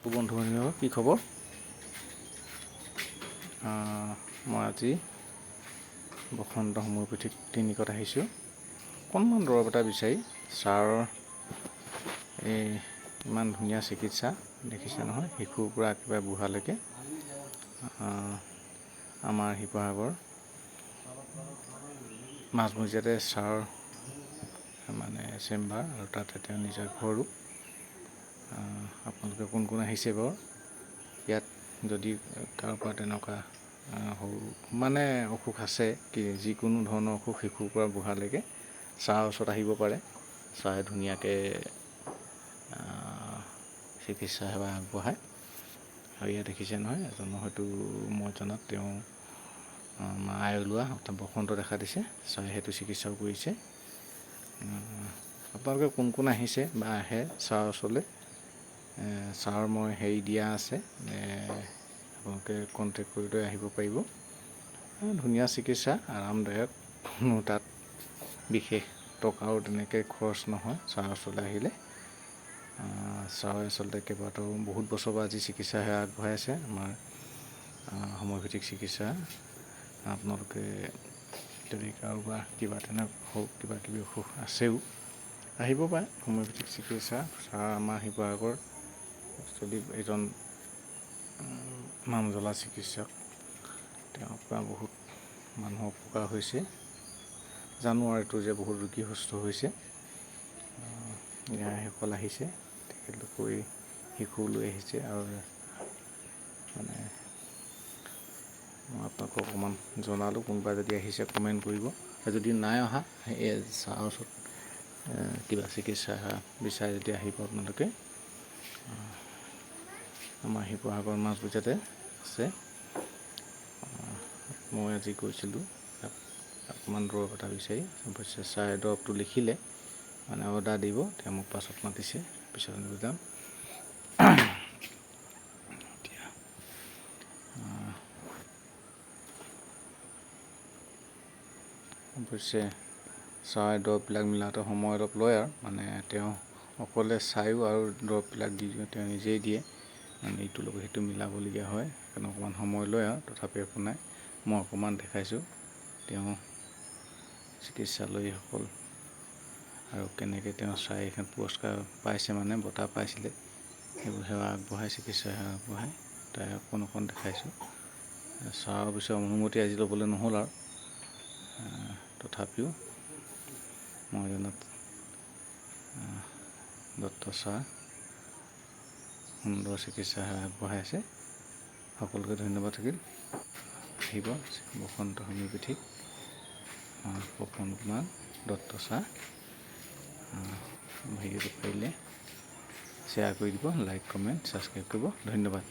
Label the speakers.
Speaker 1: বন্ধু বান্ধৱ কি খবৰ? মই আজি বসন্ত হোমিওপেথিক ক্লিনিকত আহিছোঁ। অকণমান দৰৱ এটা বিচাৰি। ছাৰৰ এই ইমান ধুনীয়া চিকিৎসা দেখিছে নহয়, শিশুৰ পৰা একেবাৰে বুঢ়ালৈকে। আমাৰ শিৱসাগৰ মাজমজিয়াতে ছাৰৰ মানে চেম্বাৰ, আৰু তাতে তেওঁ নিজৰ ঘৰো। আপোনালোকে কোন কোন আহিছে বাৰু? ইয়াত যদি কাৰোবাৰ তেনেকুৱা সৰু মানে অসুখ আছে, যিকোনো ধৰণৰ অসুখ শিশুৰ পৰা বুঢ়ালৈকে ছাৰৰ ওচৰত আহিব পাৰে। ছাৰে ধুনীয়াকৈ চিকিৎসা সেৱা আগবঢ়ায়। আৰু ইয়াত দেখিছে নহয়, এজন হয়তো মই জনাত তেওঁ আই ওলোৱা বসন্ত দেখা দিছে। ছাৰে সেইটো চিকিৎসাও কৰিছে। আপোনালোকে কোন কোন আহিছে বা আহে ছাৰৰ ওচৰলৈ, ছাৰ মই দিয়া আছে, আপোনালোকে কণ্টেক্ট কৰি লৈ আহিব পাৰিব। ধুনীয়া চিকিৎসা, আৰামদায়ক, কোনো তাত বিশেষ টকাও তেনেকৈ খৰচ নহয় ছাৰৰ ওচৰলৈ আহিলে। ছাৰে আচলতে কেইবাটাও বহুত বছৰৰ পৰা আজি চিকিৎসা সেৱা আগবঢ়াই আছে, আমাৰ হোমিওপেথিক চিকিৎসা। আপোনালোকে যদি কাৰোবাৰ কিবা কিবি অসুখ আছেও আহিব পাৰে। হোমিওপেথিক চিকিৎসা ছাৰ আমাৰ শিৱসাগৰ যদি এজন নামজ্বলা চিকিৎসক, তেওঁৰ পৰা বহুত মানুহৰ উপকাৰ হৈছে। জানুৱাৰীটো যে বহুত ৰোগী সুস্থ হৈছে। ন্যায়সকল আহিছে, তেখেতলোকে শিশু লৈ আহিছে। আৰু মানে মই আপোনালোকক অকণমান জনালোঁ, কোনোবা যদি আহিছে কমেণ্ট কৰিব। আৰু যদি নাই অহা, এই ছাৰৰ ওচৰত কিবা চিকিৎসা বিচাৰি যদি আহিব আপোনালোকে, আমাৰ শিৱসাগৰ মাজমজিয়াতে আছে। মই আজি গৈছিলোঁ অকণমান দৰৱ এটা বিচাৰি। অৱশ্যে ছাৰে দৰৱটো লিখিলে, মানে অৰ্ডাৰ দিব, তেওঁ মোক পাছত মাতিছে, পিছত আনিব যাম। এতিয়া অৱশ্যে ছাৰে দৰৱবিলাক মিলাওঁতে সময় অলপ লয়, আৰু মানে তেওঁ অকলে চায়ো আৰু দৰৱবিলাক দি তেওঁ নিজেই দিয়ে, মানে ইটোৰ লগত সিটো মিলাবলগীয়া হয়। সেইকাৰণে অকণমান সময় লয়, আৰু তথাপি একো নাই। মই অকণমান দেখাইছোঁ তেওঁ চিকিৎসালয়ীসকল, আৰু কেনেকৈ তেওঁ ছাৰে এইখন পুৰস্কাৰ পাইছে, মানে বঁটা পাইছিলে, সেইবোৰ সেৱা আগবঢ়াই, চিকিৎসা সেৱা আগবঢ়াই, তাই অকণ দেখাইছোঁ। ছাৰৰ অৱশ্যে অনুমতি আজি ল'বলৈ নহ'ল, আৰু তথাপিও মই জনাত ডক্টৰ ছাৰ সুন্দৰ চিকিৎসা সেৱা আগবঢ়াই আছে। সকলোকে ধন্যবাদ থাকিল। আহিব বসন্ত homeopathic, Pawan Kumar doctor sir. ভিডিঅ'টো পাৰিলে শ্বেয়াৰ কৰি দিব, লাইক, কমেণ্ট, ছাবস্ক্ৰাইব কৰিব। ধন্যবাদ।